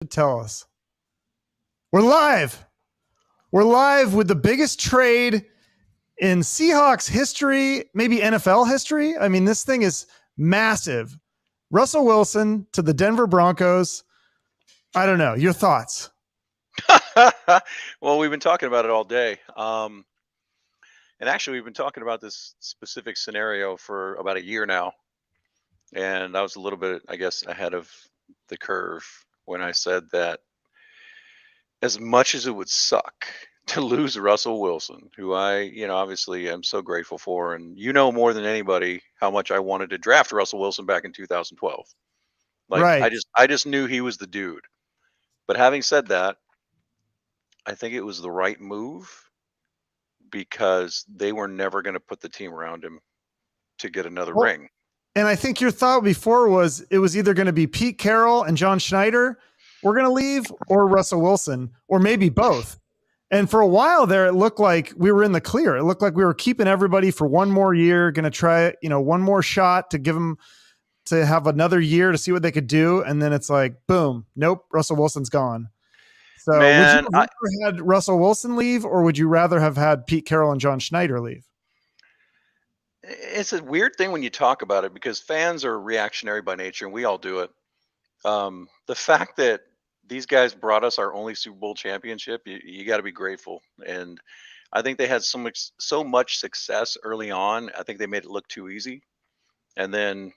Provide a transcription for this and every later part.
Tell us. We're live. We're live with the biggest trade in Seahawks history, maybe NFL history. I mean, this thing is massive. Russell Wilson to the Denver Broncos. I don't know. Your thoughts? Well, we've been talking about it all day. And actually, we've been talking about this specific scenario for about a year now. And I was a little bit, I guess, ahead of the curve when I said that as much as it would suck to lose Russell Wilson, who I, obviously am so grateful for, and more than anybody how much I wanted to draft Russell Wilson back in 2012. Like, right. I just knew he was the dude. But having said that, I think it was the right move because they were never going to put the team around him to get another ring. And I think your thought before was it was either going to be Pete Carroll and John Schneider we're going to leave, or Russell Wilson, or maybe both. And for a while there, it looked like we were in the clear. It looked like we were keeping everybody for one more year, going to try, one more shot to give them to have another year to see what they could do. And then it's like, boom, nope, Russell Wilson's gone. So would you have rather had Russell Wilson leave, or would you rather have had Pete Carroll and John Schneider leave? It's a weird thing when you talk about it because fans are reactionary by nature, and we all do it. The fact that these guys brought us our only Super Bowl championship, you got to be grateful. And I think they had so much success early on. I think they made it look too easy. And then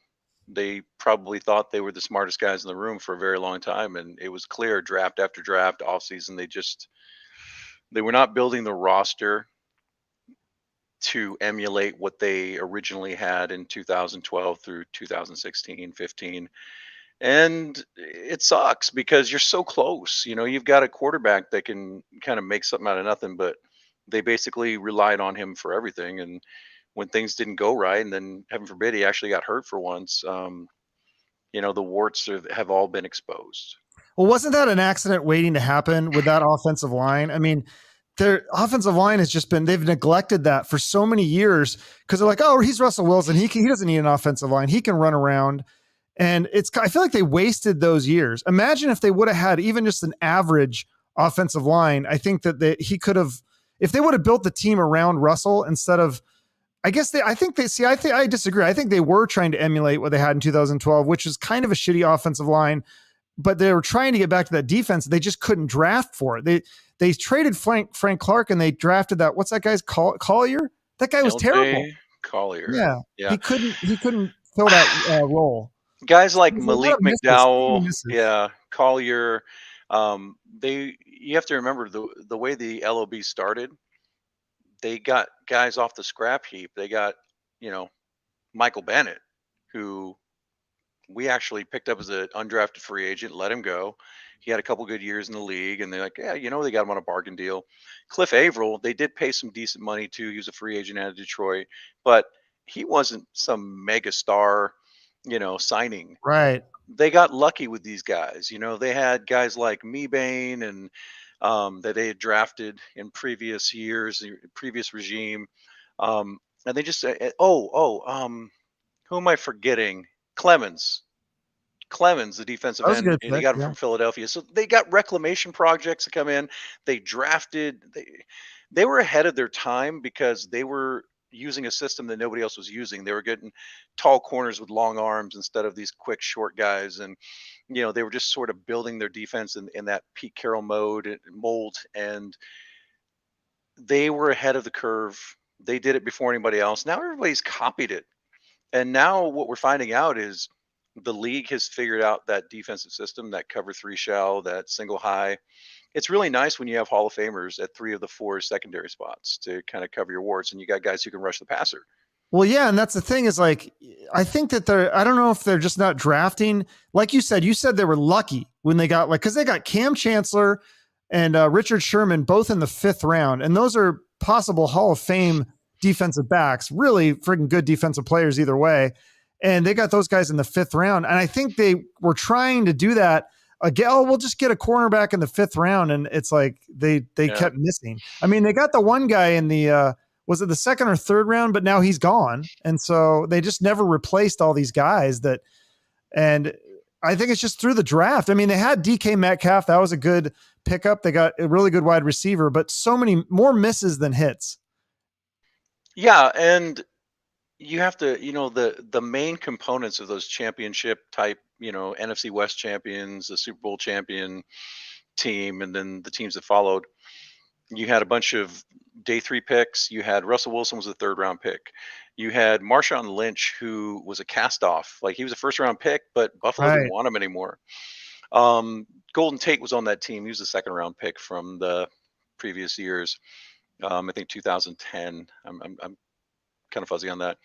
they probably thought they were the smartest guys in the room for a very long time. And it was clear draft after draft, offseason, they were not building the roster to emulate what they originally had in 2012 through 2016, 15. And it sucks because you're so close. You've got a quarterback that can kind of make something out of nothing, but they basically relied on him for everything. And when things didn't go right, and then heaven forbid he actually got hurt for once, the warts have all been exposed. Well, wasn't that an accident waiting to happen with that offensive line? I mean, their offensive line has just been, they've neglected that for so many years because they're like, oh, he's Russell Wilson. He doesn't need an offensive line. He can run around. And I feel like they wasted those years. Imagine if they would have had even just an average offensive line. I think that he could have, if they would have built the team around Russell instead of, I disagree. I think they were trying to emulate what they had in 2012, which is kind of a shitty offensive line, but they were trying to get back to that defense. They just couldn't draft for it. They traded Frank Clark and they drafted that. What's that guy's Collier? That guy was terrible. Collier. Yeah. He couldn't fill that role. Guys like Malik McDowell, Collier. You have to remember the way the LOB started. They got guys off the scrap heap. They got, Michael Bennett, who we actually picked up as an undrafted free agent, let him go. He had a couple good years in the league, and they're like, yeah, they got him on a bargain deal. Cliff Averill, they did pay some decent money to. He was a free agent out of Detroit, but he wasn't some mega star, signing. Right. They got lucky with these guys. They had guys like Mebane and that they had drafted in previous years, previous regime. And they just who am I forgetting? Clemens, the defensive end, and they got him from Philadelphia. So they got reclamation projects to come in. They drafted. They were ahead of their time because they were using a system that nobody else was using. They were getting tall corners with long arms instead of these quick, short guys. And, they were just sort of building their defense in that Pete Carroll mold. And they were ahead of the curve. They did it before anybody else. Now everybody's copied it. And now what we're finding out is the league has figured out that defensive system, that cover three shell, that single high. It's really nice when you have Hall of Famers at 3 of the 4 secondary spots to kind of cover your warts, and you got guys who can rush the passer. Well, yeah, and that's the thing is like, I think that I don't know if they're just not drafting. Like you said they were lucky when they got because they got Cam Chancellor and Richard Sherman both in the 5th round, and those are possible Hall of Fame defensive backs, really freaking good defensive players either way. And they got those guys in the 5th round. And I think they were trying to do that again. Oh, we'll just get a cornerback in the 5th round. And it's like, they kept missing. I mean, they got the one guy in the, was it the 2nd or 3rd round, but now he's gone. And so they just never replaced all these guys and I think it's just through the draft. I mean, they had DK Metcalf. That was a good pickup. They got a really good wide receiver, but so many more misses than hits. Yeah, and you have to, the main components of those championship type, NFC West champions, the Super Bowl champion team, and then the teams that followed. You had a bunch of day 3 picks. You had Russell Wilson was a 3rd round pick. You had Marshawn Lynch, who was a cast off. Like, he was a 1st round pick, but Buffalo didn't Right. want him anymore. Golden Tate was on that team. He was a 2nd round pick from the previous years. I think 2010. I'm kind of fuzzy on that.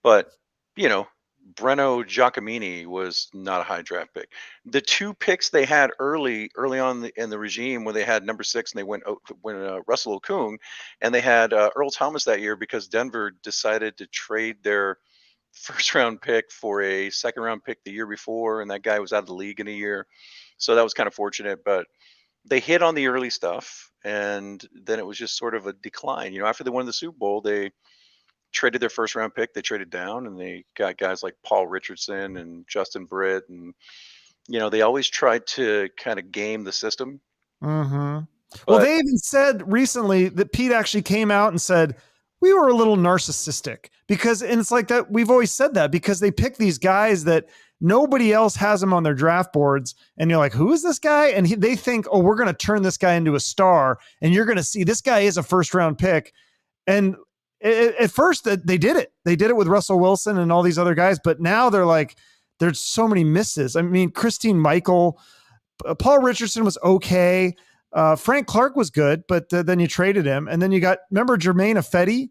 But, you know, Breno Giacomini was not a high draft pick. The 2 picks they had early on in the regime, where they had number 6 and they went Russell Okung, and they had Earl Thomas that year because Denver decided to trade their 1st round pick for a 2nd round pick the year before, and that guy was out of the league in a year. So that was kind of fortunate, but they hit on the early stuff, and then it was just sort of a decline. After they won the Super Bowl, they traded their 1st round pick. They traded down, and they got guys like Paul Richardson and Justin Britt, and they always tried to kind of game the system. Mm-hmm. Well, But they even said recently that Pete actually came out and said we were a little narcissistic and it's like that. We've always said that because they pick these guys that nobody else has them on their draft boards. And you're like, who is this guy? And they think, oh, we're going to turn this guy into a star. And you're going to see this guy is a 1st round pick. And at first they did it. They did it with Russell Wilson and all these other guys. But now they're like, there's so many misses. I mean, Christine Michael, Paul Richardson was okay. Frank Clark was good, but then you traded him. And then you remember Jermaine Ifedi?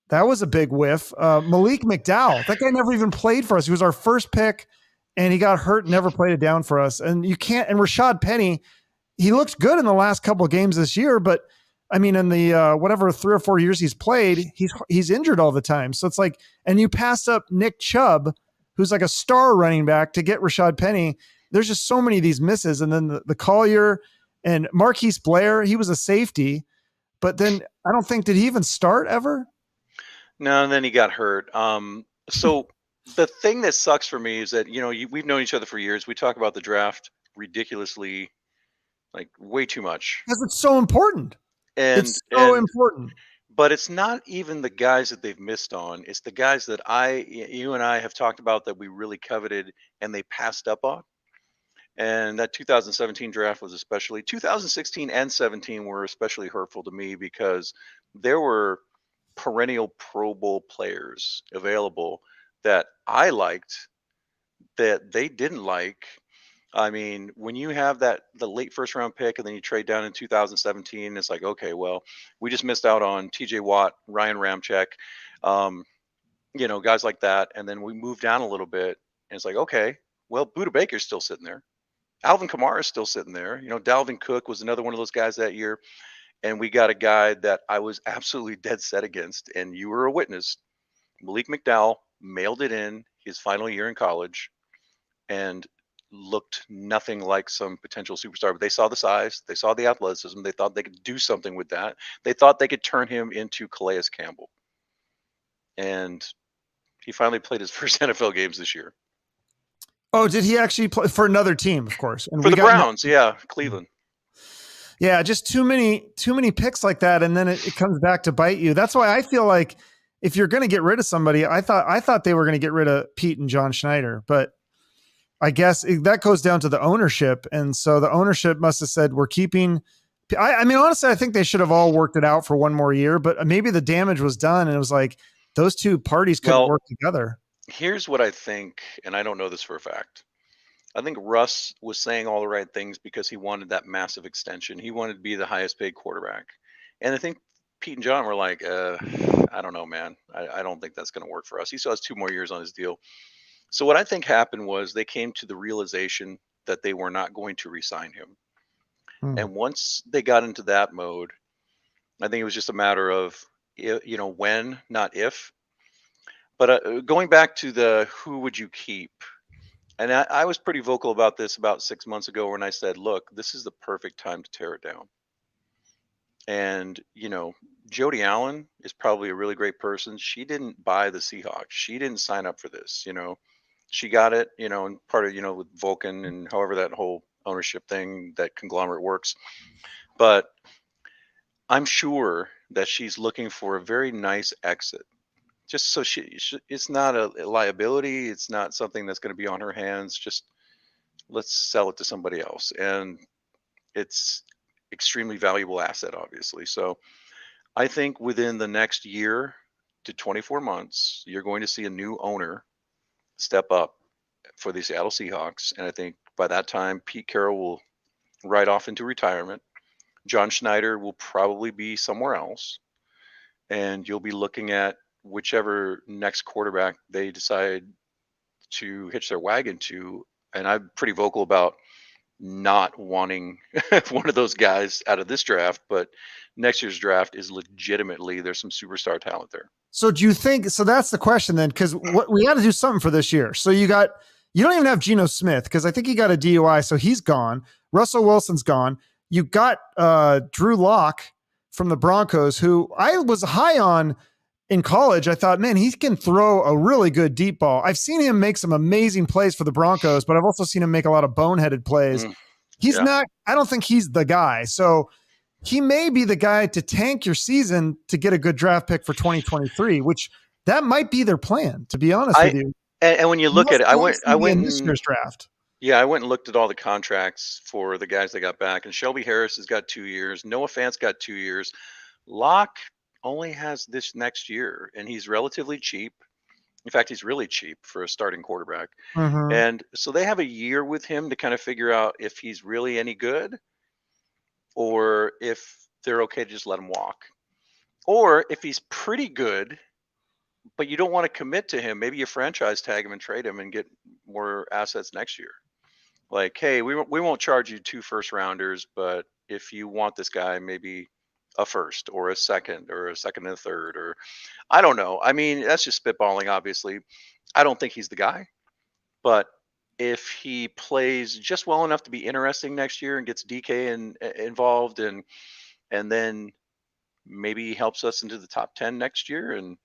That was a big whiff. Malik McDowell, that guy never even played for us. He was our 1st pick, and he got hurt, never played it down for us. And Rashad Penny, he looked good in the last couple of games this year, but I mean, in the whatever 3 or 4 years he's played, he's injured all the time. So it's like, and you passed up Nick Chubb, who's like a star running back, to get Rashad Penny. There's just so many of these misses. And then the Collier and Marquise Blair, he was a safety, but then I don't think, did he even start ever? no, and then he got hurt. So the thing that sucks for me is that we've known each other for years. We talk about the draft ridiculously, like way too much, Because it's so important. and It's so and important. but it's not even the guys that they've missed on. It's the guys that you and I have talked about that we really coveted and they passed up on. And that 2017 draft was 2016 and 17 were especially hurtful to me because there were perennial Pro Bowl players available that I liked that they didn't like. I mean, when you have the late 1st round pick and then you trade down in 2017, it's like, okay, well, we just missed out on TJ Watt, Ryan Ramczyk, um, guys like that. And then we moved down a little bit and it's like, okay, well, Buda Baker's still sitting there. Alvin Kamara is still sitting there. Dalvin Cook was another one of those guys that year. And we got a guy that I was absolutely dead set against. And you were a witness. Malik McDowell mailed it in his final year in college and looked nothing like some potential superstar. But they saw the size, they saw the athleticism, they thought they could do something with that. They thought they could turn him into Calais Campbell. And he finally played his first NFL games this year. Oh, did he actually play for another team, of course? And For we the got Browns, yeah, Cleveland. Yeah, just too many picks like that, and then it comes back to bite you. That's why I feel like if you're going to get rid of somebody, I thought they were going to get rid of Pete and John Schneider, but I guess that goes down to the ownership, and so the ownership must have said we're keeping. I mean, honestly, I think they should have all worked it out for one more year, but maybe the damage was done, and it was like those two parties couldn't work together. Here's what I think, and I don't know this for a fact. I think Russ was saying all the right things because he wanted that massive extension. He wanted to be the highest paid quarterback. And I think Pete and John were like, I don't know, man. I don't think that's going to work for us. He still has 2 more years on his deal. So what I think happened was they came to the realization that they were not going to re-sign him. And once they got into that mode, I think it was just a matter of, when, not if. But going back to the who would you keep? And I was pretty vocal about this about 6 months ago when I said, look, this is the perfect time to tear it down. And, Jody Allen is probably a really great person. She didn't buy the Seahawks. She didn't sign up for this. She got it, and part of, with Vulcan and however that whole ownership thing, that conglomerate works. But I'm sure that she's looking for a very nice exit. Just so it's not a liability. It's not something that's going to be on her hands. Just let's sell it to somebody else. And it's extremely valuable asset, obviously. So I think within the next year to 24 months, you're going to see a new owner step up for the Seattle Seahawks. And I think by that time, Pete Carroll will ride off into retirement. John Schneider will probably be somewhere else. And you'll be looking at whichever next quarterback they decide to hitch their wagon to. And I'm pretty vocal about not wanting one of those guys out of this draft, but next year's draft is legitimately, there's some superstar talent there. So do you think, so that's the question then, because what we got to do something for this year. So you don't even have Geno Smith, because I think he got a DUI, so he's gone. Russell Wilson's gone. You got Drew Lock from the Broncos, who I was high on in college. I thought, man, he can throw a really good deep ball. I've seen him make some amazing plays for the Broncos, but I've also seen him make a lot of boneheaded plays. He's not, I don't think he's the guy. So he may be the guy to tank your season to get a good draft pick for 2023, which that might be their plan, to be honest with you. And when you look at it, I went in this year's draft. Yeah, I went and looked at all the contracts for the guys that got back, and Shelby Harris has got 2 years. Noah Fant's got 2 years. Locke only has this next year, and he's relatively cheap. In fact, he's really cheap for a starting quarterback. Mm-hmm. And so they have a year with him to kind of figure out if he's really any good, or if they're okay to just let him walk. Or if he's pretty good, but you don't want to commit to him, maybe you franchise tag him and trade him and get more assets next year. Like, hey, we won't charge you 2 first rounders, but if you want this guy, maybe a first or a second and a third, or I don't know. I mean, that's just spitballing, obviously. I don't think he's the guy, but if he plays just well enough to be interesting next year and gets DK involved, and then maybe he helps us into the top 10 next year, and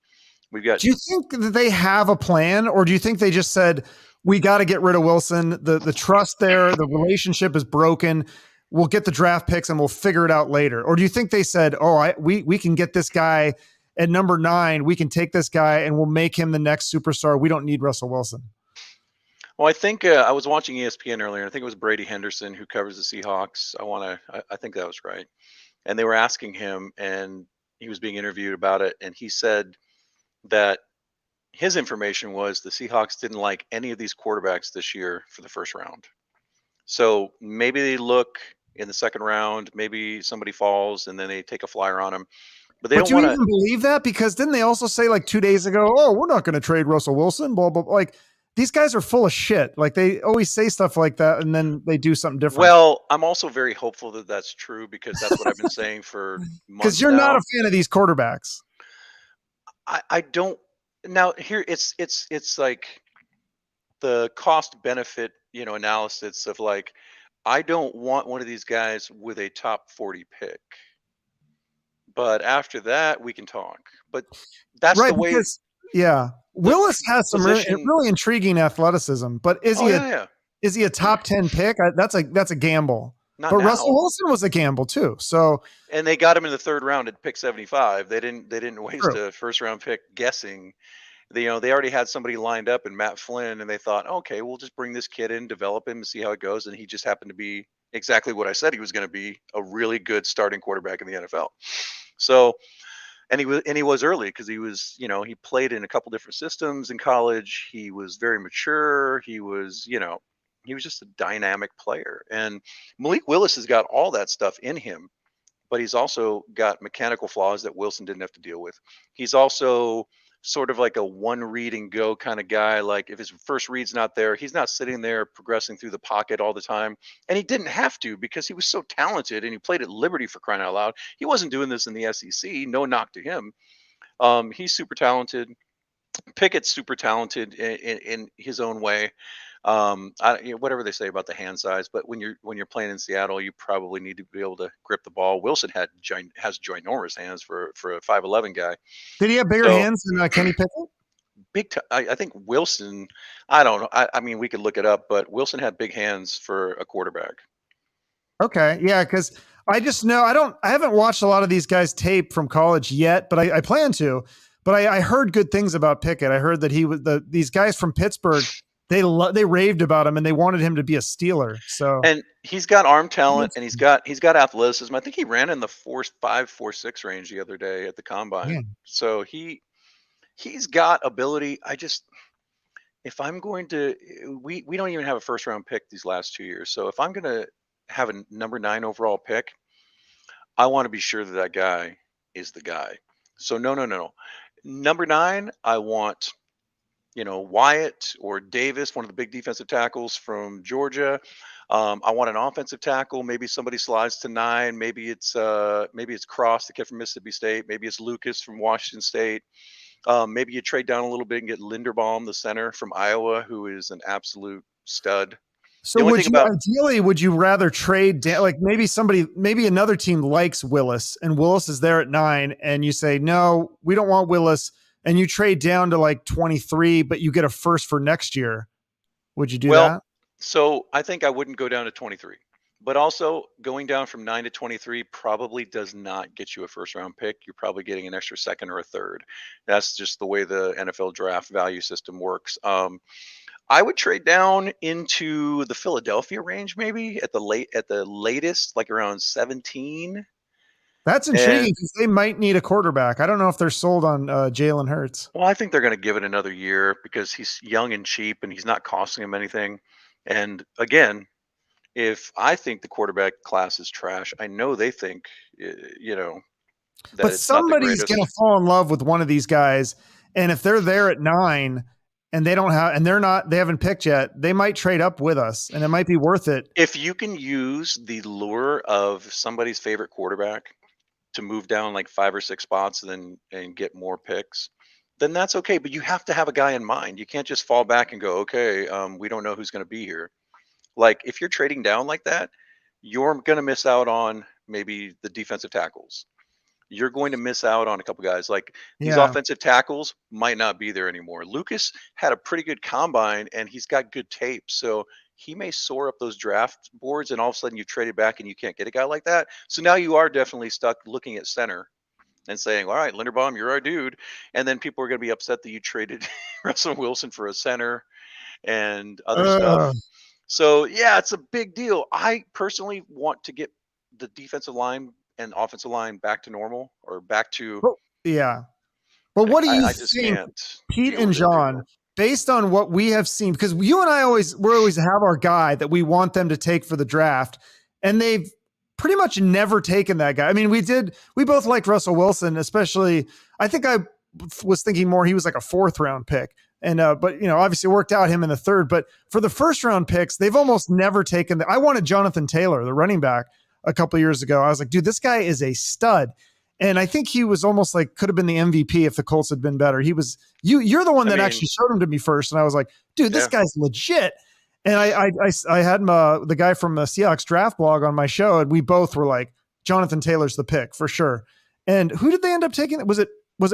we've got. Do you think that they have a plan, or do you think they just said, we got to get rid of Wilson? The trust there, the relationship is broken. We'll get the draft picks and we'll figure it out later. Or do you think they said, we can get this guy at number 9. We can take this guy and we'll make him the next superstar. We don't need Russell Wilson. Well, I think I was watching ESPN earlier. I think it was Brady Henderson who covers the Seahawks. I think that was right. And they were asking him, and he was being interviewed about it. And he said that his information was the Seahawks didn't like any of these quarterbacks this year for the first round. So maybe they look in the second round, maybe somebody falls and then they take a flyer on him. But they don't want to. Do you even believe that? Because didn't they also say like 2 days ago, we're not going to trade Russell Wilson, blah, blah, blah. Like, these guys are full of shit. Like, they always say stuff like that and then they do something different. Well, I'm also very hopeful that that's true, because that's what I've been saying for months. Because you're not a fan of these quarterbacks. I don't. Now here it's like the cost benefit, analysis of like, I don't want one of these guys with a top 40 pick. But after that, we can talk. But that's right, the way. Yeah. Willis has some really intriguing athleticism, but is he a top 10 pick? That's a gamble. But Russell Wilson was a gamble too. So, and they got him in the 3rd round at pick 75. They didn't waste a first round pick guessing. They already had somebody lined up in Matt Flynn, and they thought, okay, we'll just bring this kid in, develop him, and see how it goes. And he just happened to be exactly what I said he was going to be, a really good starting quarterback in the NFL. So, and he was early, because he was, he played in a couple different systems in college. He was very mature. He was, he was just a dynamic player. And Malik Willis has got all that stuff in him, but he's also got mechanical flaws that Wilson didn't have to deal with. He's also sort of like a one read and go kind of guy. Like, if his first read's not there, he's not sitting there progressing through the pocket all the time. And he didn't have to, because he was so talented and he played at Liberty, for crying out loud. He wasn't doing this in the SEC. No knock to him. He's super talented. Pickett's super talented in his own way. Whatever they say about the hand size, but when you're playing in Seattle, you probably need to be able to grip the ball. Wilson has ginormous hands for a 5'11" guy. Did he have bigger hands than Kenny Pickett? I think Wilson. I don't know. I mean, we could look it up, but Wilson had big hands for a quarterback. Okay. Yeah. Cause I just know I haven't watched a lot of these guys tape from college yet, but I plan to. But I heard good things about Pickett. I heard that he was these guys from Pittsburgh, they raved about him and they wanted him to be a Steeler. So And he's got arm talent and he's got athleticism. I think he ran in the 4.5, 4.6 range the other day at the combine. man, So he's got ability. If I'm going to, we don't even have a first round pick these last 2 years. So if I'm going to have a number 9 overall pick, I want to be sure that that guy is the guy. So no. Number 9, I want, Wyatt or Davis, one of the big defensive tackles from Georgia. I want an offensive tackle. Maybe somebody slides to 9. Maybe it's Cross, the kid from Mississippi State. Maybe it's Lucas from Washington State. Maybe you trade down a little bit and get Linderbaum, the center from Iowa, who is an absolute stud. so would you rather trade down, like maybe another team likes Willis and Willis is there at 9 and you say, no, we don't want Willis. And you trade down to like 23, but you get a first for next year. Would you do that? So I think I wouldn't go down to 23. But also going down from 9 to 23 probably does not get you a first round pick. You're probably getting an extra second or a third. That's just the way the NFL draft value system works. I would trade down into the Philadelphia range, maybe at the latest, like around 17. That's intriguing because they might need a quarterback. I don't know if they're sold on Jalen Hurts. Well, I think they're going to give it another year because he's young and cheap and he's not costing them anything. And again, if I think the quarterback class is trash, I know they think, that but it's somebody's going to fall in love with one of these guys. And if they're there at 9 and they haven't picked yet, they might trade up with us and it might be worth it. If you can use the lure of somebody's favorite quarterback to move down like 5 or 6 spots and get more picks, then that's okay. But you have to have a guy in mind. You can't just fall back and go, okay, we don't know who's going to be here. Like if you're trading down like that, you're going to miss out on maybe the defensive tackles. You're going to miss out on a couple guys. Like these offensive tackles might not be there anymore. Lucas had a pretty good combine and he's got good tape. So he may soar up those draft boards and all of a sudden you've traded back and you can't get a guy like that. So now you are definitely stuck looking at center and saying, all right, Linderbaum, you're our dude. And then people are going to be upset that you traded Russell Wilson for a center and other stuff. So yeah, it's a big deal. I personally want to get the defensive line and offensive line back to normal or back to. Yeah. But what do you think, Pete and John, based on what we have seen, because you and I always have our guy that we want them to take for the draft, and they've pretty much never taken that guy. I mean, we both liked Russell Wilson, especially, I think I was thinking more, he was like a 4th round pick. And, but obviously worked out him in the 3rd, but for the 1st round picks, they've almost never taken I wanted Jonathan Taylor, the running back, a couple of years ago. I was like, dude, this guy is a stud. And I think he was almost like could have been the MVP if the Colts had been better. He was, you're the one that actually showed him to me first. And I was like, dude, this guy's legit. And I had the guy from the Seahawks draft blog on my show. And we both were like, Jonathan Taylor's the pick for sure. And who did they end up taking? Was it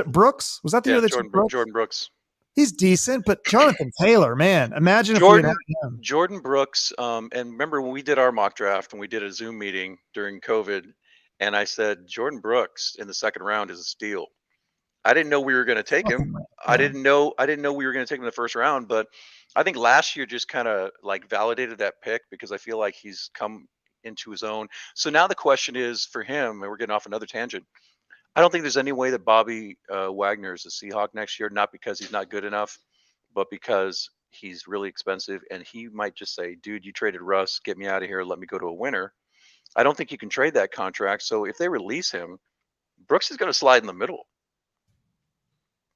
Brooks? Was that the year they took Brooks? Jordan Brooks. He's decent, but Jonathan Taylor, man, imagine if we had him. Jordan Brooks. And remember when we did our mock draft and we did a Zoom meeting during COVID, and I said, Jordan Brooks in the 2nd round is a steal. I didn't know we were going to take him. I didn't know we were going to take him in the 1st round, but I think last year just kind of like validated that pick because I feel like he's come into his own. So now the question is for him, and we're getting off another tangent. I don't think there's any way that Bobby Wagner is a Seahawk next year, not because he's not good enough, but because he's really expensive. And he might just say, dude, you traded Russ, get me out of here. Let me go to a winner. I don't think you can trade that contract. So if they release him, Brooks is going to slide in the middle.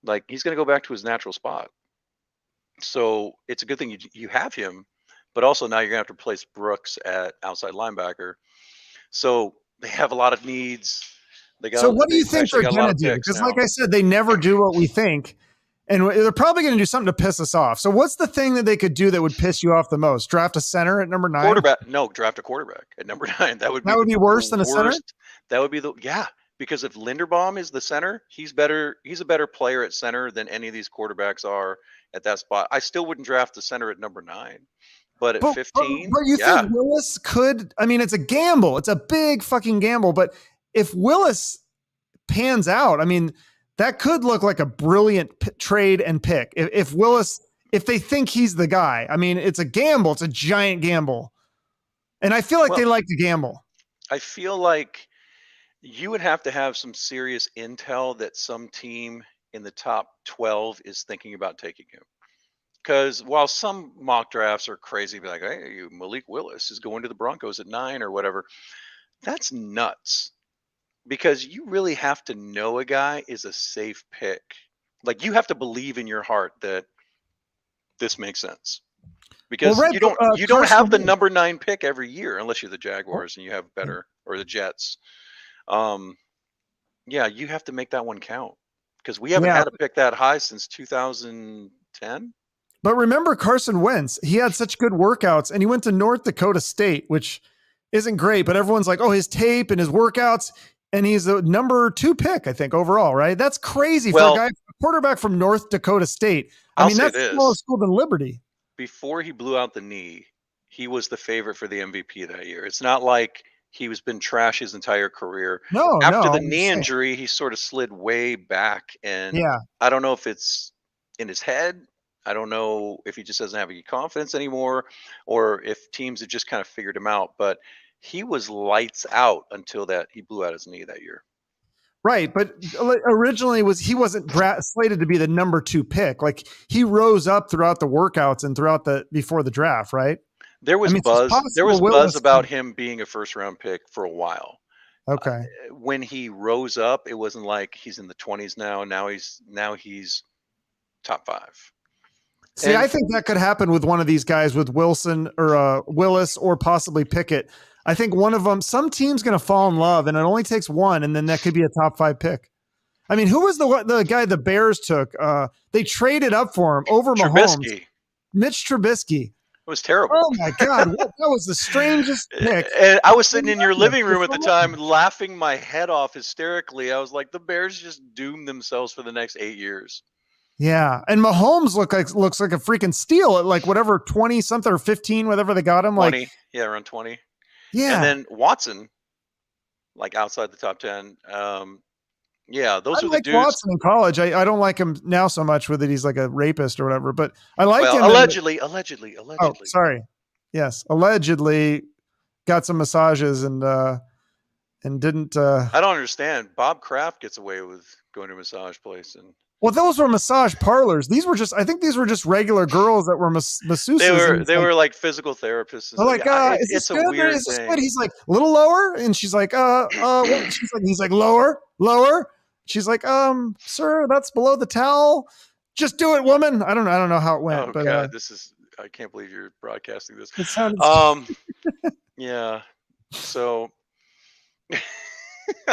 Like he's going to go back to his natural spot. So it's a good thing you have him, but also now you're going to have to replace Brooks at outside linebacker. So they have a lot of needs. So what do you think they're going to do? Because like I said, they never do what we think. And they're probably going to do something to piss us off. So what's the thing that they could do that would piss you off the most? Draft a center at number 9? Quarterback. No, draft a quarterback at number 9. That would be worse than a center? That would be Because if Linderbaum is the center, he's better. He's a better player at center than any of these quarterbacks are at that spot. I still wouldn't draft the center at number 9, but at But, 15, you yeah. think Willis could? I mean, it's a gamble. It's a big fucking gamble. But if Willis pans out, I mean, that could look like a brilliant trade and pick. If Willis, if they think he's the guy, I mean, it's a gamble. It's a giant gamble. And I feel like they like to gamble. I feel like you would have to have some serious intel that some team in the top 12 is thinking about taking him. Because while some mock drafts are crazy, be like, hey, Malik Willis is going to the Broncos at 9 or whatever. That's nuts. Because you really have to know a guy is a safe pick. Like, you have to believe in your heart that this makes sense. Because you don't have the number 9 pick every year unless you're the Jaguars and you have better, or the Jets. Yeah, you have to make that one count, because we haven't had a pick that high since 2010. But remember Carson Wentz, he had such good workouts and he went to North Dakota State, which isn't great, but everyone's like, oh, his tape and his workouts, and he's the number 2 pick, I think, overall, right? That's crazy for a guy, a quarterback from North Dakota State. I mean, that's a smaller school than Liberty. Before he blew out the knee, he was the favorite for the MVP that year. It's not like he was been trash his entire career. After the knee injury, he sort of slid way back, and I don't know if it's in his head. I don't know if he just doesn't have any confidence anymore, or if teams have just kind of figured him out. But he was lights out until that he blew out his knee that year. Right, but originally he wasn't slated to be the number 2 pick. Like, he rose up throughout the workouts and before the draft, right? There was buzz. There was buzz about him being a first-round pick for a while. Okay. When he rose up, it wasn't like he's in the 20s now. Now he's top 5. See, I think that could happen with one of these guys, with Wilson or Willis, or possibly Pickett. I think one of them, some team's going to fall in love, and it only takes one, and then that could be a top 5 pick. I mean, who was the guy the Bears took? They traded up for him over Mahomes. Mitch Trubisky. It was terrible. Oh my God. That was the strangest pick. And I was sitting in your living room at the time laughing my head off hysterically. I was like, the Bears just doomed themselves for the next 8 years. Yeah. And Mahomes looks like a freaking steal at like whatever 20 something or 15, whatever they got him. 20. Like, yeah, around 20. Yeah. And then Watson, like outside the top 10. Yeah, those are the dudes. Watson in college. I don't like him now so much with it. He's like a rapist or whatever, but I like him. Allegedly. Oh, sorry. Yes. Allegedly got some massages and didn't. I don't understand. Bob Kraft gets away with going to a massage place. Well, those were massage parlors. I think these were just regular girls that were masseuses. They were like physical therapists. They're like, it's a weird thing. He's like, a little lower. And she's like, he's like, lower. She's like, sir, that's below the towel. Just do it, woman. I don't know how it went. Oh, but God, I can't believe you're broadcasting this. It sounded yeah. So but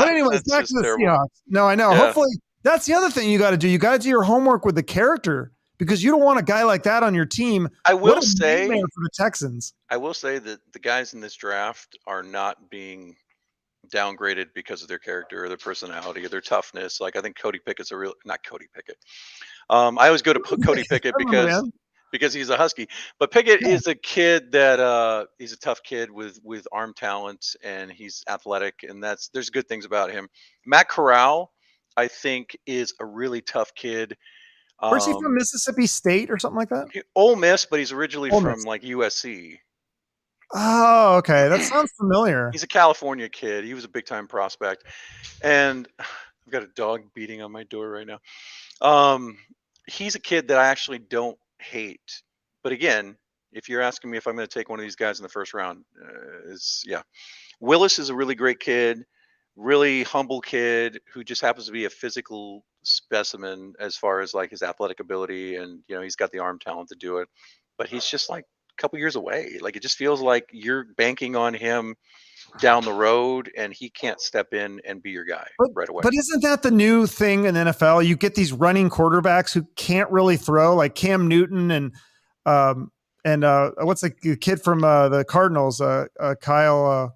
anyways, back to the Seahawks. No, I know. Yeah. Hopefully that's the other thing you got to do. You got to do your homework with the character, because you don't want a guy like that on your team. I will say for the Texans. I will say that the guys in this draft are not being downgraded because of their character or their personality or their toughness. Like, I think Cody Pickett's not Cody Pickett. I always go to Cody Pickett because he's a Husky, but Pickett is a kid that he's a tough kid with arm talent, and he's athletic, and there's good things about him. Matt Corral, I think, is a really tough kid. Where's he from? Mississippi State or something like that? Ole Miss, but he's originally from like USC. Oh, okay. That sounds familiar. He's a California kid. He was a big time prospect. And I've got a dog beating on my door right now. He's a kid that I actually don't hate. But again, if you're asking me if I'm going to take one of these guys in the first round, Willis is a really great kid, really humble kid who just happens to be a physical specimen as far as like his athletic ability. And, he's got the arm talent to do it. But he's just like couple years away. Like, it just feels like you're banking on him down the road, and he can't step in and be your guy right away. But isn't that the new thing in NFL? You get these running quarterbacks who can't really throw, like Cam Newton and what's the kid from the Cardinals, Kyler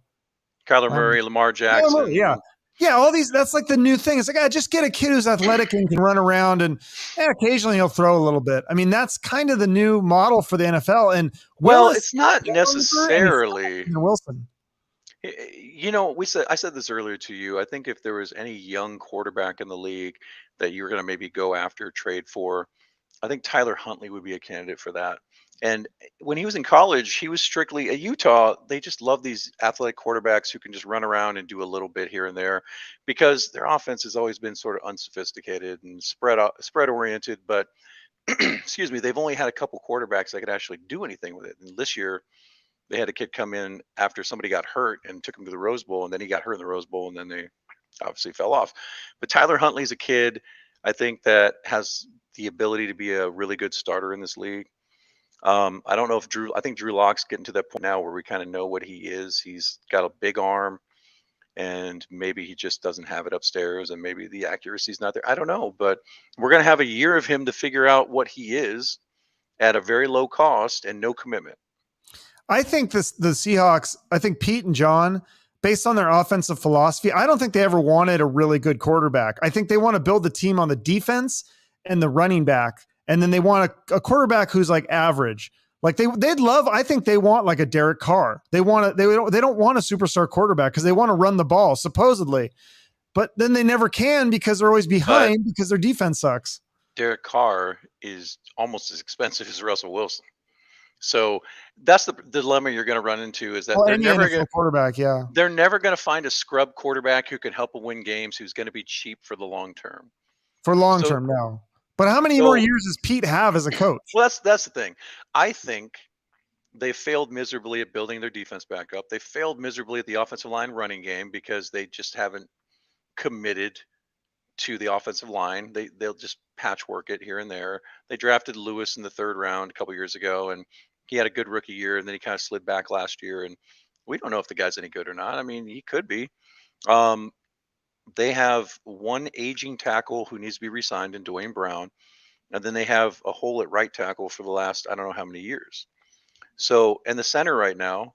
Murray, Lamar Jackson. Yeah. Yeah, all these, that's like the new thing. It's like, just get a kid who's athletic and can run around and occasionally he'll throw a little bit. I mean, that's kind of the new model for the NFL. And Well, Willis it's not is younger and he's faster necessarily. than Wilson. I said this earlier to you. I think if there was any young quarterback in the league that you were going to maybe go after, trade for, I think Tyler Huntley would be a candidate for that. And when he was in college, he was strictly at Utah. They just love these athletic quarterbacks who can just run around and do a little bit here and there, because their offense has always been sort of unsophisticated and spread oriented. But excuse me, they've only had a couple quarterbacks that could actually do anything with it. And this year, they had a kid come in after somebody got hurt and took him to the Rose Bowl, and then he got hurt in the Rose Bowl, and then they obviously fell off. But Tyler Huntley's a kid, I think, that has the ability to be a really good starter in this league. I don't know if I think Drew Lock's getting to that point now where we kind of know what he is. He's got a big arm, and maybe he just doesn't have it upstairs, and maybe the accuracy's not there. I don't know, but we're going to have a year of him to figure out what he is at a very low cost and no commitment. I think the Seahawks, I think Pete and John, based on their offensive philosophy, I don't think they ever wanted a really good quarterback. I think they want to build the team on the defense and the running back. And then they want a quarterback who's like average. Like they'd love, I think they want like a Derek Carr. They don't want a superstar quarterback because they want to run the ball, supposedly. But then they never can because they're always behind because their defense sucks. Derek Carr is almost as expensive as Russell Wilson. So that's the dilemma you're going to run into, is that they're never going to find a scrub quarterback who can help them win games, who's going to be cheap for the long term. For long term now. But how many more years does Pete have as a coach? Well, that's the thing. I think they failed miserably at building their defense back up. They failed miserably at the offensive line running game because they just haven't committed to the offensive line. They'll just patchwork it here and there. They drafted Lewis in the 3rd round a couple years ago, and he had a good rookie year, and then he kind of slid back last year. And we don't know if the guy's any good or not. I mean, he could be. They have one aging tackle who needs to be re-signed in Dwayne Brown, and then they have a hole at right tackle for the last I don't know how many years. So, and the center right now,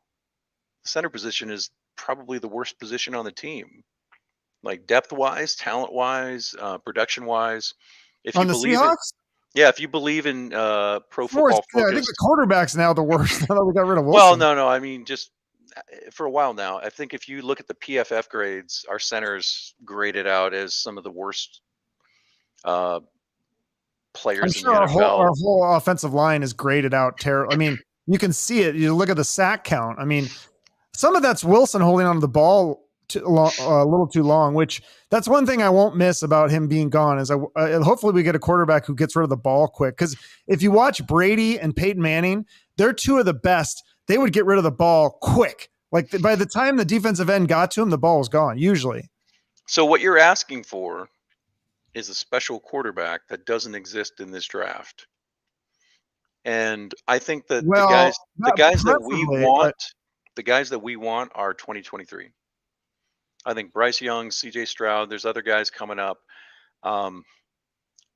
the center position is probably the worst position on the team, like depth-wise, talent-wise, production-wise. If on you the believe Seahawks? if you believe in Pro Football Focus, I think the quarterback's now the worst. Now that we got rid of Well, Wilson. no. I mean, just for a while now, I think if you look at the PFF grades, our centers graded out as some of the worst players I'm sure in the NFL. Our whole offensive line is graded out terrible. I mean, you can see it. You look at the sack count. I mean, some of that's Wilson holding on to the ball a little too long, which that's one thing I won't miss about him being gone is hopefully we get a quarterback who gets rid of the ball quick. Because if you watch Brady and Peyton Manning, they're two of the best. They would get rid of the ball quick. Like by the time the defensive end got to him, the ball was gone usually. So what you're asking for is a special quarterback that doesn't exist in this draft. And I think that the guys that we want are 2023. I think Bryce Young, CJ Stroud, there's other guys coming up.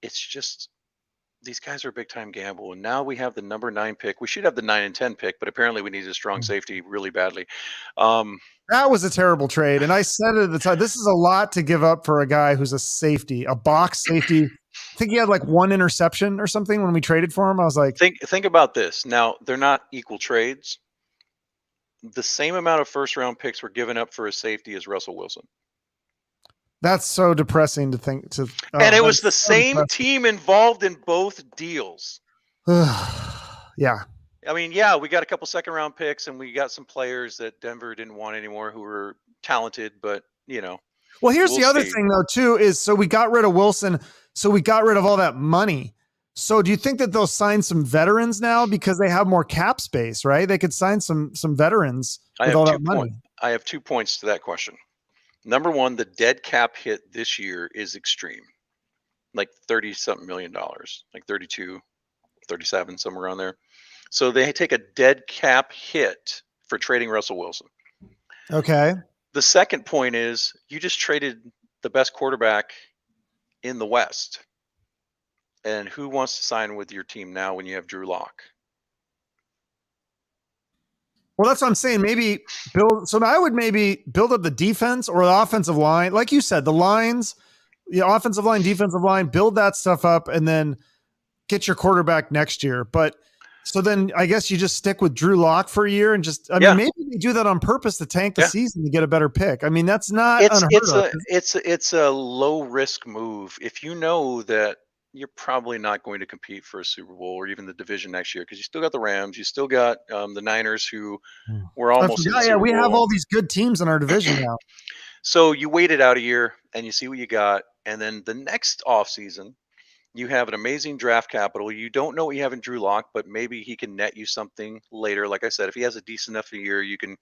It's just these guys are a big time gamble. And now we have the number 9 pick. We should have the 9 and 10 pick, but apparently we need a strong safety really badly. That was a terrible trade. And I said it at the time, this is a lot to give up for a guy who's a safety, a box safety. I think he had like 1 interception or something when we traded for him. I was like, think about this. Now they're not equal trades. The same amount of 1st round picks were given up for a safety as Russell Wilson. That's so depressing to think to. And it was the same team involved in both deals. Yeah. I mean, yeah, we got a couple 2nd round picks and we got some players that Denver didn't want anymore who were talented, but Well, here's the other thing though, too, is so we got rid of Wilson. So we got rid of all that money. So do you think that they'll sign some veterans now because they have more cap space, right? They could sign some veterans with all that money. I have 2 points to that question. Number one, the dead cap hit this year is extreme, like 30 something million dollars, like 32, 37, somewhere around there. So they take a dead cap hit for trading Russell Wilson. Okay. The second point is you just traded the best quarterback in the West. And who wants to sign with your team now when you have Drew Lock? Well, that's what I'm saying. Maybe build. So I would maybe build up the defense or the offensive line. Like you said, the lines, the offensive line, defensive line, build that stuff up and then get your quarterback next year. But so then I guess you just stick with Drew Lock for a year and just, I mean, maybe they do that on purpose to tank the season to get a better pick. I mean, that's not unheard of. It's a low risk move. If you know that you're probably not going to compete for a Super Bowl or even the division next year, because you still got the Rams, you still got the Niners who were almost in the Super Bowl. We have all these good teams in our division now. So you wait it out a year and you see what you got. And then the next offseason, you have an amazing draft capital. You don't know what you have in Drew Lock, but maybe he can net you something later. Like I said, if he has a decent enough year, you can,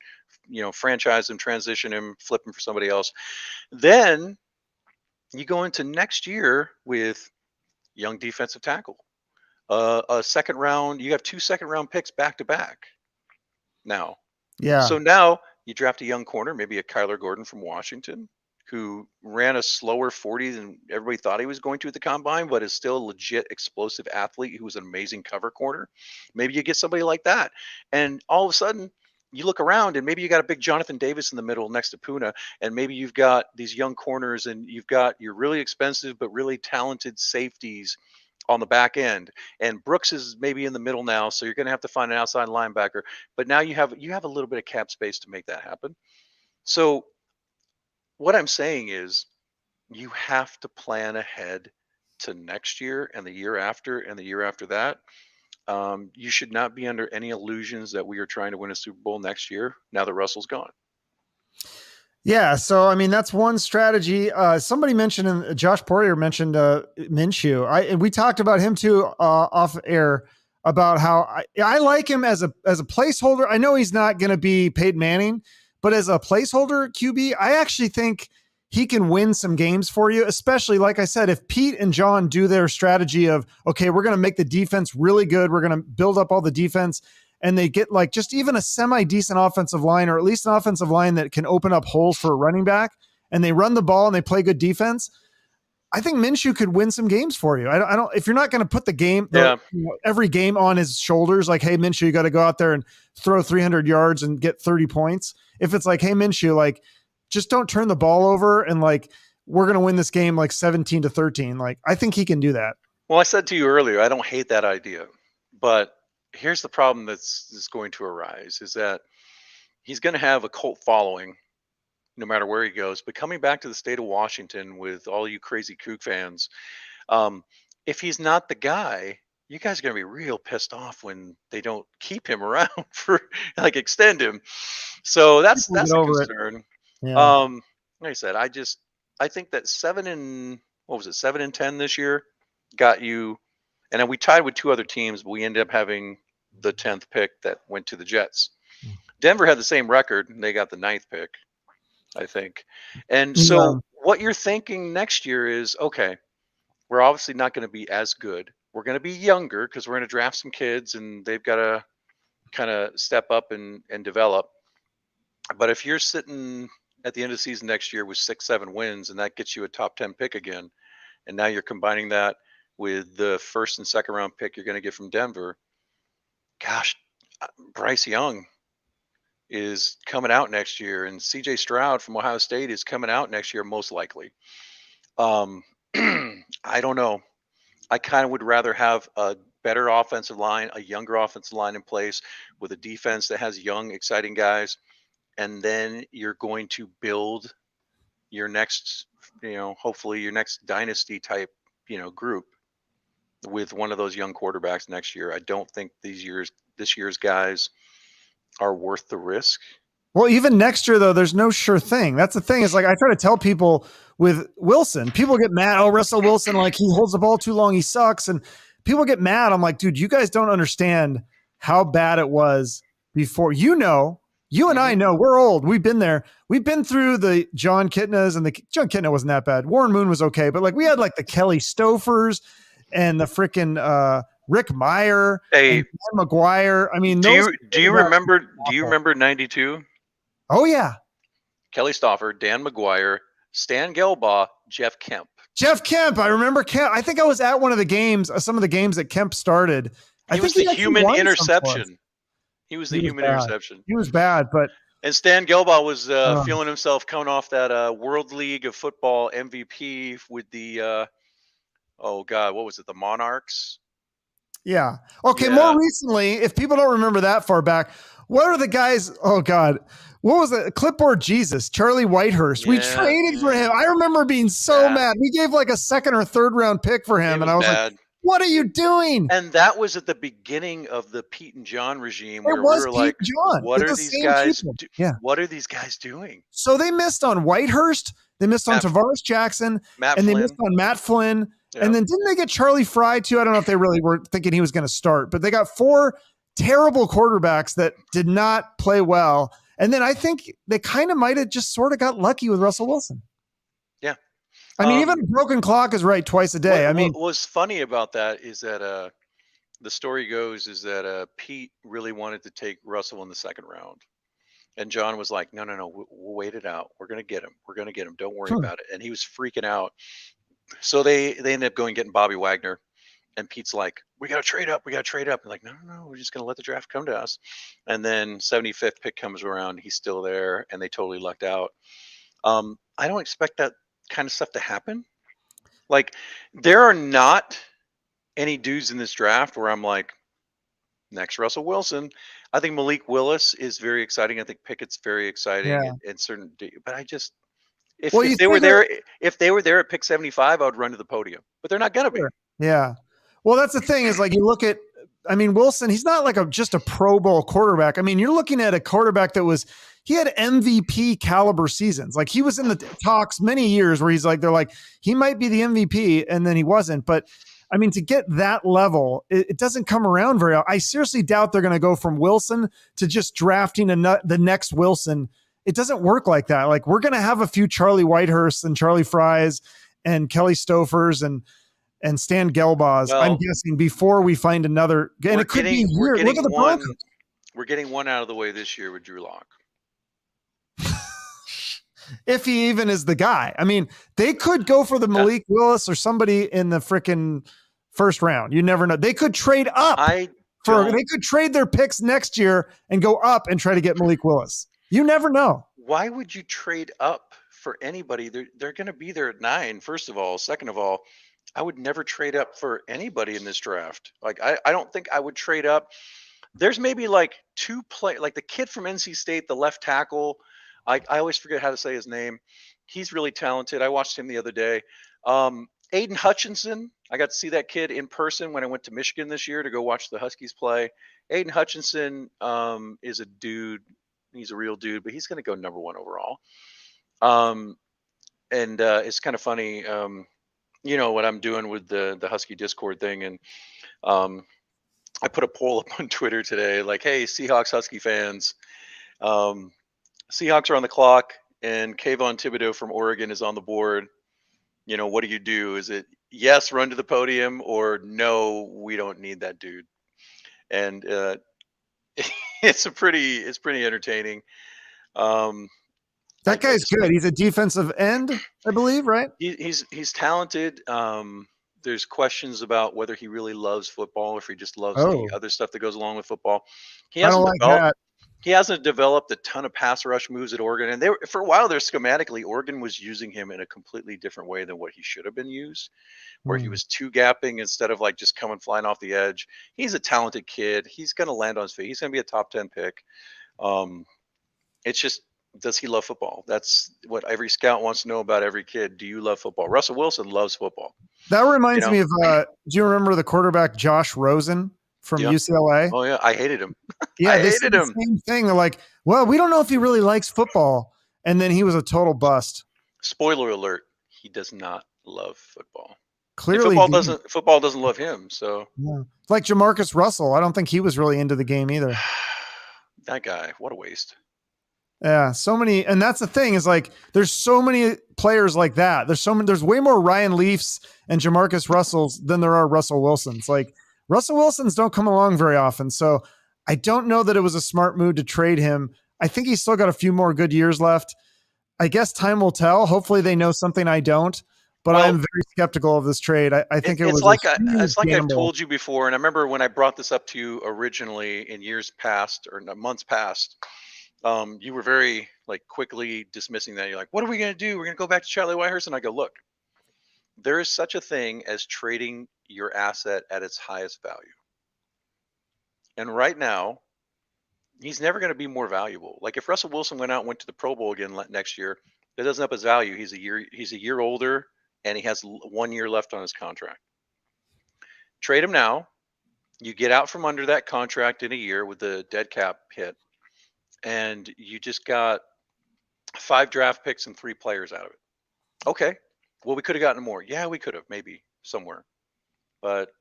franchise him, transition him, flip him for somebody else. Then you go into next year with young defensive tackle, a second round. You have 2 second-round picks back to back now. Yeah. So now you draft a young corner, maybe a Kyler Gordon from Washington, who ran a slower 40 than everybody thought he was going to at the combine, but is still a legit explosive athlete who was an amazing cover corner. Maybe you get somebody like that. And all of a sudden, you look around and maybe you got a big Jonathan Davis in the middle next to Puna, and maybe you've got these young corners and you've got your really expensive but really talented safeties on the back end. And Brooks is maybe in the middle now, so you're going to have to find an outside linebacker. But now you have a little bit of cap space to make that happen. So what I'm saying is you have to plan ahead to next year and the year after and the year after that. You should not be under any illusions that we are trying to win a Super Bowl next year now that Russell's gone. Yeah, so I mean that's one strategy. Somebody mentioned, and Josh Poirier mentioned Minshew. We talked about him too off air about how I like him as a placeholder. I know he's not going to be Peyton Manning, but as a placeholder QB, I actually think he can win some games for you, especially, like I said, if Pete and John do their strategy of, okay, we're going to make the defense really good. We're going to build up all the defense, and they get like just even a semi-decent offensive line, or at least an offensive line that can open up holes for a running back, and they run the ball and they play good defense. I think Minshew could win some games for you. I don't if you're not going to put the game, every game on his shoulders, like, hey, Minshew, you got to go out there and throw 300 yards and get 30 points. If it's like, hey, Minshew, like, just don't turn the ball over and like, we're going to win this game like 17-13. Like, I think he can do that. Well, I said to you earlier, I don't hate that idea, but here's the problem that's going to arise is that he's going to have a cult following no matter where he goes. But coming back to the state of Washington with all you crazy kook fans, if he's not the guy, you guys are going to be real pissed off when they don't keep him around for like extend him. So that's a concern. Yeah. Like I said, I think that 7 and 10 this year got you, and then we tied with 2 other teams, but we ended up having the 10th pick that went to the Jets. Denver had the same record and they got the 9th pick, I think. And so what you're thinking next year is, okay, we're obviously not going to be as good. We're going to be younger because we're going to draft some kids and they've got to kind of step up and develop. But if you're sitting at the end of the season next year with 6-7 wins, and that gets you a top 10 pick again, and now you're combining that with the 1st and 2nd round pick you're going to get from Denver, gosh, Bryce Young is coming out next year, and CJ Stroud from Ohio State is coming out next year, most likely. I don't know. I kind of would rather have a better offensive line, a younger offensive line in place with a defense that has young, exciting guys. And then you're going to build your next, hopefully your next dynasty type, group with one of those young quarterbacks next year. I don't think this year's guys are worth the risk. Well, even next year, though, there's no sure thing. That's the thing. Is like I try to tell people with Wilson, people get mad. Oh, Russell Wilson, like he holds the ball too long. He sucks. And people get mad. I'm like, dude, you guys don't understand how bad it was before. You and I know, we're old. We've been there. We've been through the John Kitnas, and John Kitna wasn't that bad. Warren Moon was okay. But like we had like the Kelly Stofers and the freaking Rick Meyer, and Dan McGuire. I mean, do you remember 92? Oh yeah. Kelly Stoffer, Dan McGuire, Stan Gelbaugh, Jeff Kemp. I remember Kemp. I think I was at one of the games, some of the games that Kemp started. He was the human interception. He was the He was human bad. interception. He was bad, but And Stan Gelbaugh was feeling himself coming off that World League of Football MVP with the oh God, what was it? The Monarchs. yeah. Okay. Yeah. More recently, if people don't remember that far back, what are the guys? Oh God, what was it? Clipboard Jesus, Charlie Whitehurst. We Yeah, traded for him. yeah. I remember being so mad. We gave like a second or third round pick for him, It and was I was like, bad. "What are you doing?" And that was at the beginning of the Pete and John regime, It where we was were Pete like, and John. "What It's are the these same guys? people. Yeah. What are these guys doing?" So they missed on Whitehurst, they missed on Matt, Tavares Jackson, Matt and they missed Flynn. on Matt Flynn. Yeah. And then didn't they get Charlie Fry too? I don't know if they really were thinking he was going to start, but they got 4 terrible quarterbacks that did not play well. And then I think they kind of might have just sort of got lucky with Russell Wilson. Yeah. I mean, even a broken clock is right twice a day. What was funny about that is that the story goes is that Pete really wanted to take Russell in the second round. And John was like, no, we'll wait it out. We're going to get him. We're going to get him. Don't worry about it. And he was freaking out. So they ended up going getting Bobby Wagner. And Pete's like, we got to trade up. We got to trade up. And like, no, we're just going to let the draft come to us. And then 75th pick comes around. He's still there. And they totally lucked out. I don't expect that kind of stuff to happen. Like, there are not any dudes in this draft where I'm like, next Russell Wilson. I think Malik Willis is very exciting. I think Pickett's very exciting and certain. But I just, if they were there at pick 75, I would run to the podium. But they're not going to be. Yeah. Well, that's the thing is like you look at, I mean, Wilson, he's not like just a Pro Bowl quarterback. I mean, you're looking at a quarterback he had MVP caliber seasons. Like he was in the talks many years where they're like, he might be the MVP and then he wasn't. But I mean, to get that level, it doesn't come around very often. I seriously doubt they're going to go from Wilson to just drafting the next Wilson. It doesn't work like that. Like we're going to have a few Charlie Whitehursts and Charlie Fries and Kelly Stofers and Stan Gelbaughs, I'm guessing, before we find another. And it could be weird. Look at the Broncos. We're getting one out of the way this year with Drew Lock. If he even is the guy. I mean, they could go for the Malik Willis or somebody in the freaking first round. You never know. They could trade up. They could trade their picks next year and go up and try to get Malik Willis. You never know. Why would you trade up for anybody? They're going to be there at 9, first of all. Second of all, I would never trade up for anybody in this draft. Like, I don't think I would trade up. There's maybe like 2 like the kid from NC State, the left tackle. I always forget how to say his name. He's really talented. I watched him the other day. Aiden Hutchinson. I got to see that kid in person when I went to Michigan this year to go watch the Huskies play. Aiden Hutchinson is a dude. He's a real dude, but he's going to go number 1 overall. And it's kind of funny. You know what I'm doing with the Husky Discord thing, and I put a poll up on Twitter today, like, "Hey, Seahawks Husky fans, Seahawks are on the clock, and Kayvon Thibodeau from Oregon is on the board. You know, what do you do? Is it yes, run to the podium, or no, we don't need that dude?" And it's pretty entertaining. That guy's good. He's a defensive end, I believe, right? He's talented. There's questions about whether he really loves football or if he just loves the other stuff that goes along with football. He hasn't developed a ton of pass rush moves at Oregon, and for a while there, schematically, Oregon was using him in a completely different way than what he should have been used, where he was two gapping instead of like just coming flying off the edge. He's a talented kid. He's going to land on his feet. He's going to be a top 10 pick. It's just, does he love football? That's what every scout wants to know about every kid. Do you love football? Russell Wilson loves football. That reminds me of, do you remember the quarterback Josh Rosen from UCLA? Oh, yeah. I hated him. Yeah, I hated him. Same thing. They're like, well, we don't know if he really likes football. And then he was a total bust. Spoiler alert. He does not love football. Clearly, football doesn't love him. So, yeah. It's like Jamarcus Russell. I don't think he was really into the game either. That guy, what a waste. Yeah, so many, and that's the thing is like there's so many players like that. There's way more Ryan Leafs and Jamarcus Russells than there are Russell Wilsons. Like Russell Wilsons don't come along very often, so I don't know that it was a smart move to trade him. I think he's still got a few more good years left. I guess time will tell. Hopefully they know something I don't. but I am very skeptical of this trade. I think it was it's like I've told you before, and I remember when I brought this up to you originally in years past or months past. You were very quickly dismissing that. You're like, "What are we going to do? We're going to go back to Charlie Whitehurst." And I go, "Look, there is such a thing as trading your asset at its highest value, and right now, he's never going to be more valuable. Like if Russell Wilson went out and went to the Pro Bowl again next year, that doesn't up his value. He's a year older, and he has 1 year left on his contract. Trade him now. You get out from under that contract in a year with the dead cap hit, and you just got 5 draft picks and 3 players out of it. Okay, well, we could have gotten more. Yeah, we could have, maybe somewhere, but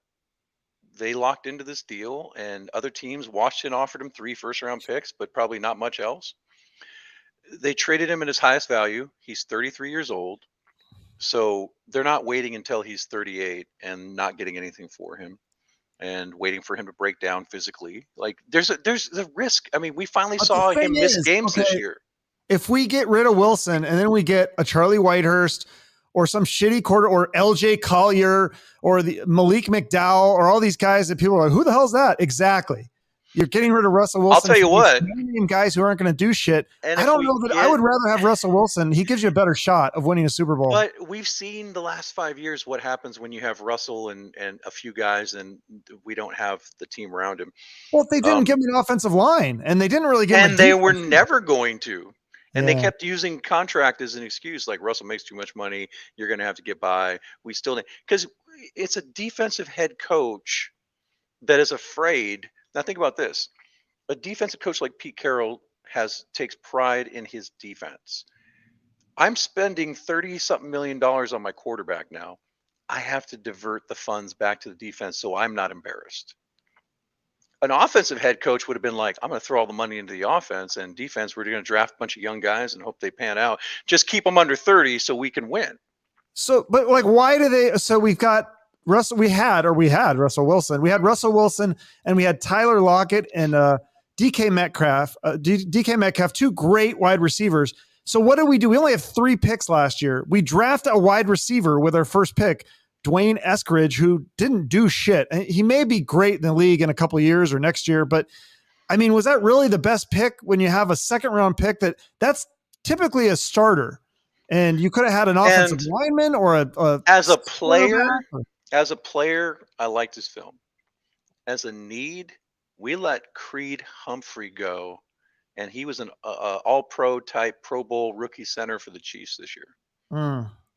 they locked into this deal, and other teams, Washington offered him 3 first-round picks, but probably not much else. They traded him at his highest value. He's 33 years old, so they're not waiting until he's 38 and not getting anything for him, and waiting for him to break down physically. Like there's a risk. I mean, we finally saw him miss games this year. If we get rid of Wilson and then we get a Charlie Whitehurst or some shitty quarter or LJ Collier or the Malik McDowell or all these guys that people are like, who the hell's that? Exactly. You're getting rid of Russell Wilson. I'll tell you what. Guys who aren't going to do shit. And I don't know that I would rather have Russell Wilson. He gives you a better shot of winning a Super Bowl. But we've seen the last 5 years what happens when you have Russell and a few guys and we don't have the team around him. Well, they didn't give him an offensive line, and they didn't really give him. And they were never going to. And they kept using contract as an excuse, like Russell makes too much money. You're going to have to get by. We still need, because it's a defensive head coach that is afraid. Now think about this: a defensive coach like Pete Carroll takes pride in his defense. I'm spending $30-something million on my quarterback now. I have to divert the funds back to the defense so I'm not embarrassed. An offensive head coach would have been like, I'm going to throw all the money into the offense, and defense, we're going to draft a bunch of young guys and hope they pan out. Just keep them under 30 so we can win. So, but like, why do they? So we've got Russell. We had Russell Wilson. We had Russell Wilson, and we had Tyler Lockett and DK Metcalf. DK Metcalf, 2 great wide receivers. So what did we do? We only have 3 picks last year. We drafted a wide receiver with our first pick, Dwayne Eskridge, who didn't do shit. He may be great in the league in a couple of years or next year, but I mean, was that really the best pick when you have a 2nd round pick that's typically a starter? And you could have had an offensive lineman or as a player, I liked his film. As a need, we let Creed Humphrey go, and he was an all-pro type Pro Bowl rookie center for the Chiefs this year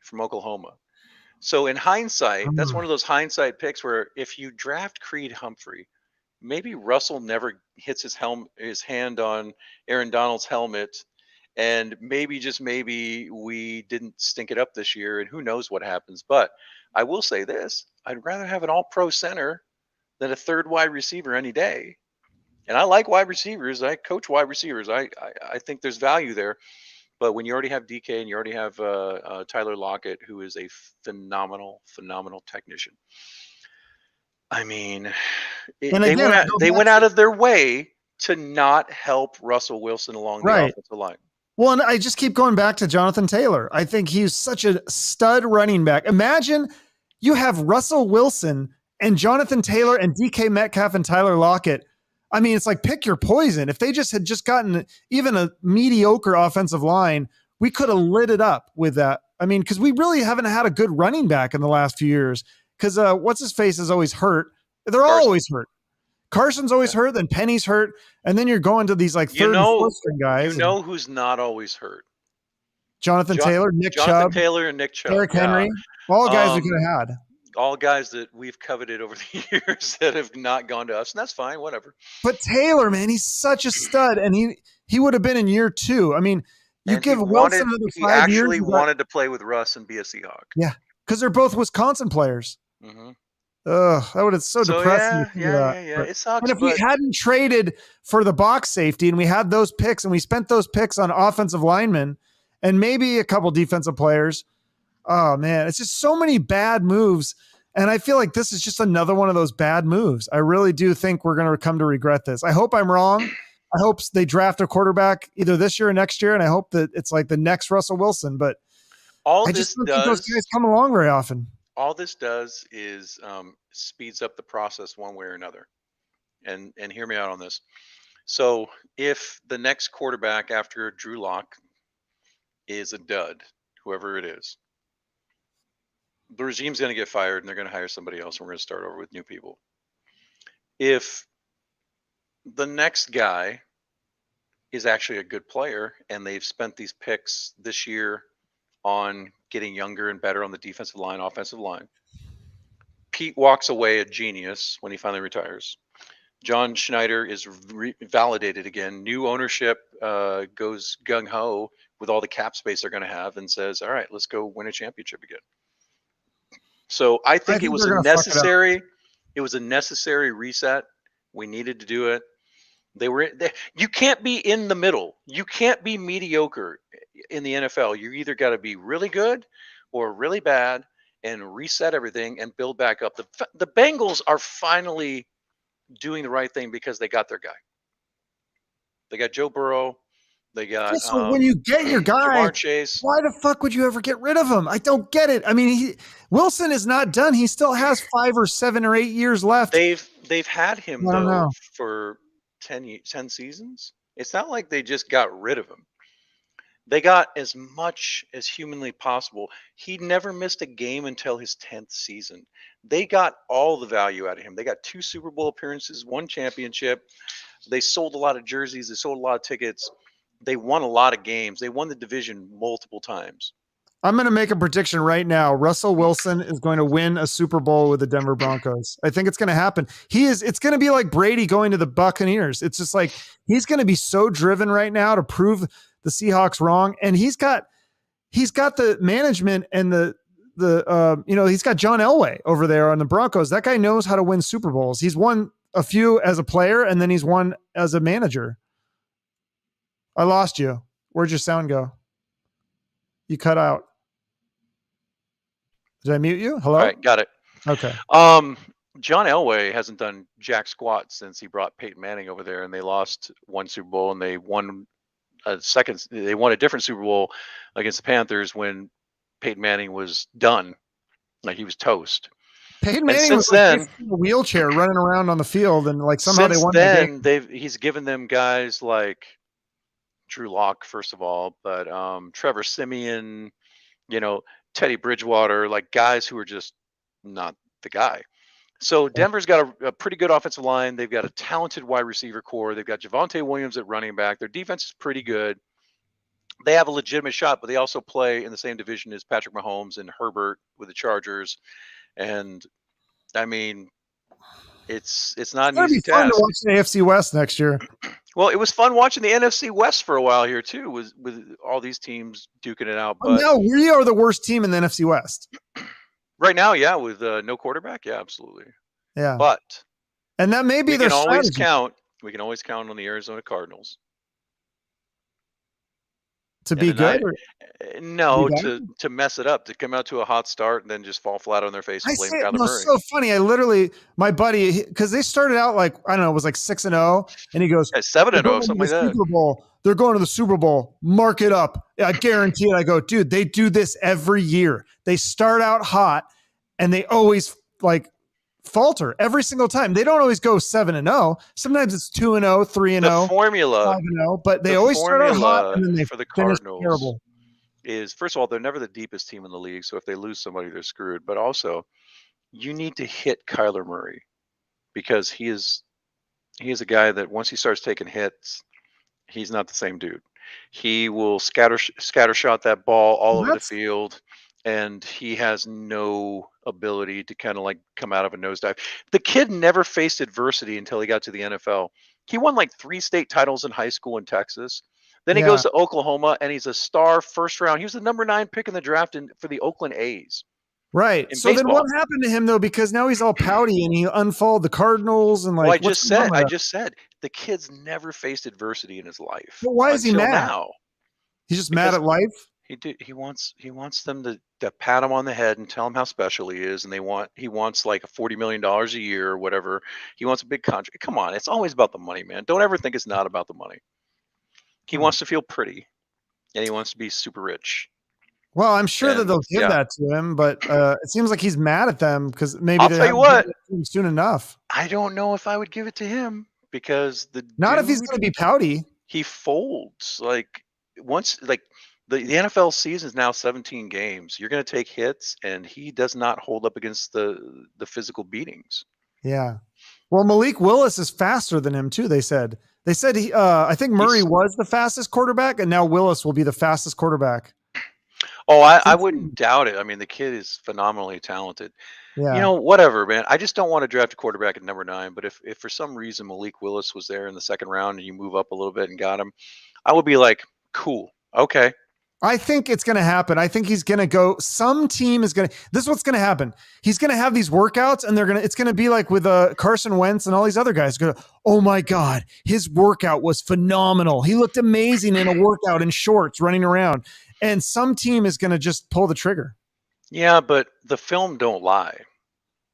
from Oklahoma. So in hindsight, that's one of those hindsight picks where if you draft Creed Humphrey, maybe Russell never hits his hand on Aaron Donald's helmet, and maybe, just maybe, we didn't stink it up this year, and who knows what happens. But I will say this: I'd rather have an all-pro center than a 3rd wide receiver any day. And I like wide receivers. I coach wide receivers. I think there's value there. But when you already have DK and you already have Tyler Lockett, who is a phenomenal technician, I mean, they went out of their way to not help Russell Wilson along the offensive line. Well, and I just keep going back to Jonathan Taylor. I think he's such a stud running back. Imagine you have Russell Wilson and Jonathan Taylor and DK Metcalf and Tyler Lockett. I mean, it's like, pick your poison. If they had gotten even a mediocre offensive line, we could have lit it up with that. I mean, because we really haven't had a good running back in the last few years. Because what's his face is always hurt. They're all always hurt. Carson's always hurt, then Penny's hurt, and then you're going to these like 3rd and 4th string guys. You know who's not always hurt? Jonathan Taylor, Jonathan Taylor, and Nick Chubb, Eric Henry, all guys we could have had. All guys that we've coveted over the years that have not gone to us, and that's fine, whatever. But Taylor, man, he's such a stud, and he would have been in year 2. I mean, you give Wilson another 5 years. He actually wanted to play with Russ and be a Seahawk. Yeah, because they're both Wisconsin players. Mm-hmm. Ugh, that would have so depressing. Yeah. It sucks. And if we hadn't traded for the box safety and we had those picks and we spent those picks on offensive linemen and maybe a couple defensive players, oh man, it's just so many bad moves. And I feel like this is just another one of those bad moves. I really do think we're going to come to regret this. I hope I'm wrong. I hope they draft a quarterback either this year or next year. And I hope that it's like the next Russell Wilson, but All I just this don't think those guys does, come along very often. all this does is speeds up the process one way or another. And hear me out on this. So if the next quarterback after Drew Lock is a dud, whoever it is, the regime's going to get fired and they're going to hire somebody else and we're going to start over with new people. If the next guy is actually a good player and they've spent these picks this year on getting younger and better on the defensive line, offensive line, Pete walks away a genius when he finally retires. John Schneider is validated again. New ownership goes gung ho with all the cap space they're going to have and says, "All right, let's go win a championship again." So I I think it think was they're a going to fuck it up. necessary. It was a necessary reset. We needed to do it. You can't be in the middle. You can't be mediocre in the NFL. You either got to be really good or really bad and reset everything and build back up. The Bengals are finally doing the right thing because they got their guy. They got Joe Burrow. They got So when you get your guy, Jamar Chase. why the fuck would you ever get rid of him? I don't get it. I mean, Wilson is not done. He still has 5 or 7 or 8 years left. They've had him I don't though know. for 10 seasons. It's not like they just got rid of him. They got as much as humanly possible. He never missed a game until his 10th season. They got all the value out of him. They got 2 Super Bowl appearances, 1 championship. They sold a lot of jerseys. They sold a lot of tickets. They won a lot of games. They won the division multiple times. I'm going to make a prediction right now. Russell Wilson is going to win a Super Bowl with the Denver Broncos. I think it's going to happen. It's going to be like Brady going to the Buccaneers. It's just like he's going to be so driven right now to prove the Seahawks wrong. And he's got the management and he's got John Elway over there on the Broncos. That guy knows how to win Super Bowls. He's won a few as a player and then he's won as a manager. I lost you. Where'd your sound go? You cut out. Did I mute you? Hello? All right, got it. Okay. John Elway hasn't done jack squat since he brought Peyton Manning over there, and they lost 1 Super Bowl, and they won They won a different Super Bowl against the Panthers when Peyton Manning was done, like he was toast. Peyton Manning was like in a wheelchair running around on the field, and like somehow they won the game. He's given them guys like Drew Lock, first of all, but Trevor Siemian, Teddy Bridgewater, like guys who are just not the guy. So Denver's got a pretty good offensive line. They've got a talented wide receiver core. They've got Javonte Williams at running back. Their defense is pretty good. They have a legitimate shot, but they also play in the same division as Patrick Mahomes and Herbert with the Chargers. And I mean, it's not an easy task. It's fun to watch the AFC West next year. Well, it was fun watching the NFC West for a while here too, with all these teams duking it out. But no, we are the worst team in the NFC West right now. Yeah, with no quarterback. Yeah, absolutely. Yeah, and that may be their strategy. We can always count on the Arizona Cardinals to be good. To mess it up, to come out to a hot start and then just fall flat on their face and blame Kyler Murray. It's so funny. My buddy, because they started out like, I don't know, it was like 6-0, and he goes 7-0, something like that. Super Bowl. They're going to the Super Bowl. Mark it up. I guarantee it. I go, dude, they do this every year. They start out hot, and they always like falter every single time. They don't always go 7-0. Sometimes it's 2-0, 3-0. The formula, 5-0, but they always start out hot and then they for the finish Cardinals terrible. Is, first of all, they're never the deepest team in the league, so if they lose somebody, they're screwed. But also, you need to hit Kyler Murray because he is a guy that once he starts taking hits, he's not the same dude. He will scatter shot that ball all over the field, and he has no ability to kind of like come out of a nosedive. The kid never faced adversity until he got to the NFL. He won like 3 state titles in high school in Texas. Then he goes to Oklahoma, and he's a star first round. He was the number 9 pick in the draft for the Oakland A's. Right. So then what happened to him, though? Because now he's all pouty, and he unfollowed the Cardinals. And like, I just said, the kid's never faced adversity in his life. But why is he mad now? He's just mad at life. He wants them to pat him on the head and tell him how special he is, and he wants like $40 million a year or whatever. He wants a big contract. Come on, it's always about the money, man. Don't ever think it's not about the money. He wants to feel pretty, and he wants to be super rich. Well, I'm sure that And they'll give that to him, but it seems like he's mad at them because maybe I'll they tell you haven't what, given it to him soon enough. I don't know if I would give it to him because the Not if he's dude, going to be pouty. he folds like once like the NFL season is now 17 games. You're going to take hits, and he does not hold up against the physical beatings. Yeah. Well, Malik Willis is faster than him too. They said he. I think Murray was the fastest quarterback, and now Willis will be the fastest quarterback. Oh, I wouldn't doubt it. I mean, the kid is phenomenally talented. You Yeah. know, whatever, man. I just don't want to draft a quarterback at number 9. But if for some reason Malik Willis was there in the second round and you move up a little bit and got him, I would be like, cool, okay. I think it's going to happen. I think he's going to go. Some team is going to. This is what's going to happen. He's going to have these workouts, and it's going to be like with Carson Wentz and all these other guys. Go, oh my God, his workout was phenomenal. He looked amazing in a workout in shorts, running around. And some team is going to just pull the trigger. Yeah, but the film don't lie.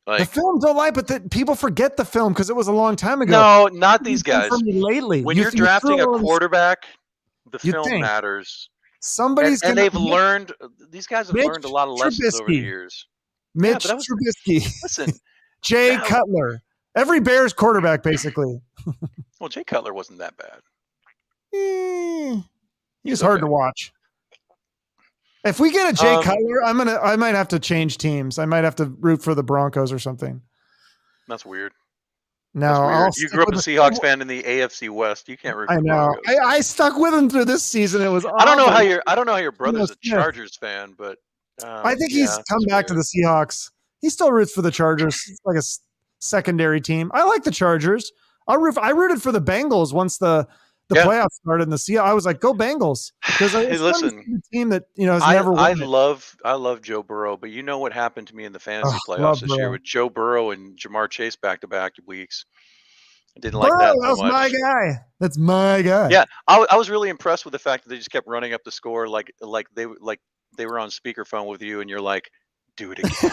Like, the film don't lie, but people forget the film because it was a long time ago. No, not these guys. For me lately, when you're drafting a quarterback, the film matters. Somebody's and they've learned. These guys have learned a lot of lessons over the years. Mitch Trubisky. Listen, Jay Cutler. Every Bears quarterback, basically. Well, Jay Cutler wasn't that bad. He was hard to watch. If we get a Jay Cutler, I might have to change teams. I might have to root for the Broncos or something. That's weird. No, you grew up a Seahawks fan in the AFC West. You can't root for the Broncos. I stuck with him through this season. It was awful. I don't know how your brother's a Chargers fan, but I think he's come back to the Seahawks. He still roots for the Chargers. It's like a secondary team. I like the Chargers. I rooted for the Bengals once the playoffs started in the Seahawks. I was like, go Bengals, because it's a team that has never won. I love Joe Burrow, but you know what happened to me in the fantasy playoffs this year with Joe Burrow and Jamar Chase back-to-back weeks. I didn't like that so much. My guy. That's my guy. Yeah, I was really impressed with the fact that they just kept running up the score like they were on speakerphone with you, and you're like, do it again,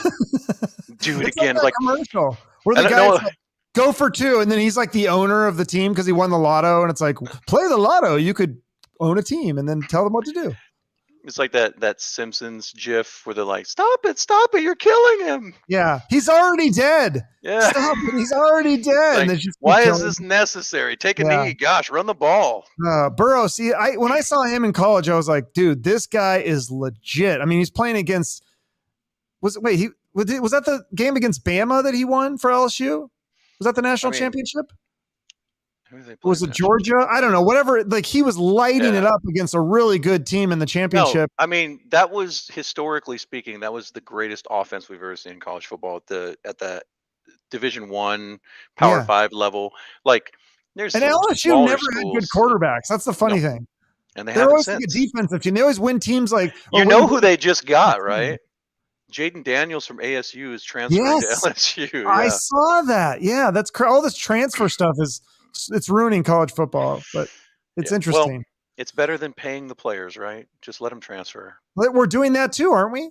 do it again. Like commercial where the guy's like, go for 2, and then he's like the owner of the team because he won the lotto, and it's like, play the lotto. You could own a team and then tell them what to do. It's like that Simpsons gif where they're like, stop it, you're killing him. Yeah, he's already dead. Yeah, stop it, he's already dead. Like, why is this necessary? Take a knee. Gosh, run the ball. Burrow, see, when I saw him in college, I was like, dude, this guy is legit. I mean, he's playing against was that the game against Bama that he won for LSU? Was that the national championship? Was it Georgia? I don't know. Whatever. Like, he was lighting it up against a really good team in the championship. No, I mean, that was, historically speaking, that was the greatest offense we've ever seen in college football at the Division I, Power 5 level. Like, there's LSU never had good quarterbacks. That's the funny thing. And they're always like a defensive team. They always win teams like who they just got, right? Jaden Daniels from ASU is transferring to LSU. Yeah. I saw that. Yeah, that's all this transfer stuff it's ruining college football, but it's interesting. Well, it's better than paying the players, right? Just let them transfer. We're doing that too, aren't we?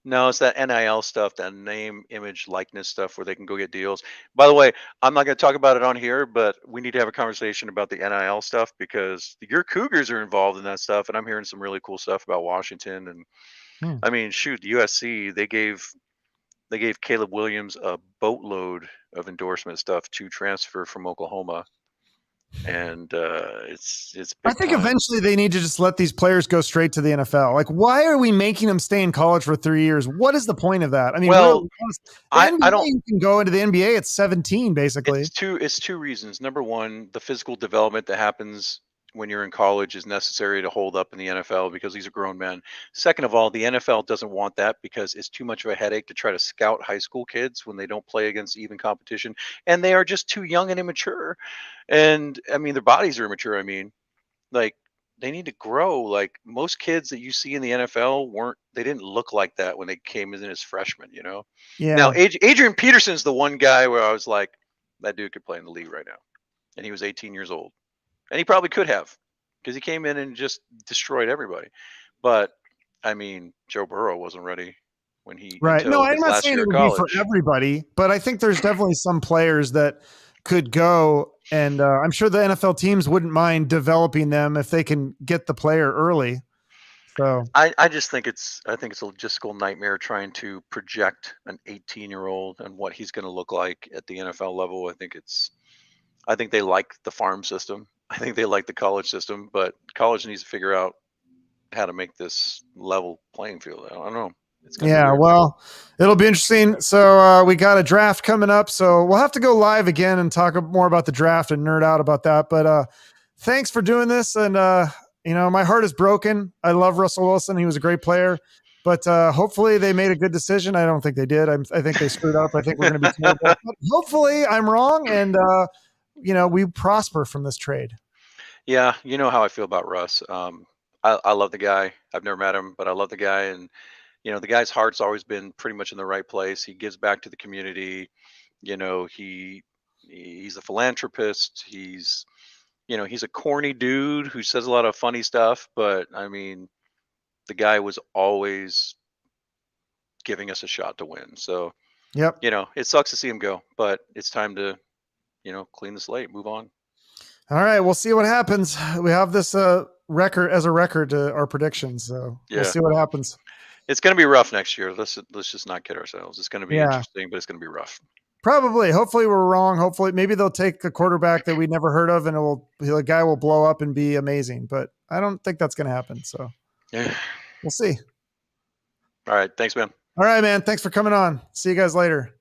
No, it's that NIL stuff, that name, image, likeness stuff where they can go get deals. By the way, I'm not going to talk about it on here, but we need to have a conversation about the NIL stuff because your Cougars are involved in that stuff, and I'm hearing some really cool stuff about Washington. And I mean, shoot, USC, they gave Caleb Williams a boatload of endorsement stuff to transfer from Oklahoma, and it's. I think eventually they need to just let these players go straight to the NFL. Like, why are we making them stay in college for 3 years? What is the point of that? I mean, I don't. You can go into the NBA at 17, basically. It's two reasons. Number one, the physical development that happens when you're in college is necessary to hold up in the NFL because these are grown men. Second of all, the NFL doesn't want that because it's too much of a headache to try to scout high school kids when they don't play against even competition, and they are just too young and immature. And I mean, their bodies are immature. I mean, like, they need to grow. Like, most kids that you see in the NFL they didn't look like that when they came in as freshmen, Yeah. Now, Adrian Peterson's the one guy where I was like, that dude could play in the league right now. And he was 18 years old. And he probably could have, because he came in and just destroyed everybody. But I mean, Joe Burrow wasn't ready when he right. No, I'm not saying it would be for everybody, but I think there's definitely some players that could go, and I'm sure the NFL teams wouldn't mind developing them if they can get the player early. So I just think I think it's a logistical nightmare trying to project an 18-year-old and what he's going to look like at the NFL level. I think they like the farm system. I think they like the college system, but college needs to figure out how to make this level playing field. I don't know. It's going to be yeah, weird. well, it'll be interesting. So we got a draft coming up, so we'll have to go live again and talk more about the draft and nerd out about that. But thanks for doing this, and my heart is broken. I love Russell Wilson; he was a great player, but hopefully they made a good decision. I don't think they did. I think they screwed up. I think we're going to be terrible. But hopefully, I'm wrong, and we prosper from this trade. Yeah, you know how I feel about Russ. I love the guy. I've never met him, but I love the guy, and the guy's heart's always been pretty much in the right place. He gives back to the community. He's a philanthropist. He's a corny dude who says a lot of funny stuff, but I mean, the guy was always giving us a shot to win. So, Yep. it sucks to see him go, but it's time to, clean the slate, move on. All right, we'll see what happens. We have this record as a record to our predictions, so Yeah. we'll see what happens. It's going to be rough next year. Let's just not kid ourselves. It's going to be Yeah. interesting, but it's going to be rough. Probably. Hopefully we're wrong. Hopefully maybe they'll take a quarterback that we never heard of and the guy will blow up and be amazing, but I don't think that's going to happen. So Yeah. we'll see. All right. Thanks, man. All right, man. Thanks for coming on. See you guys later.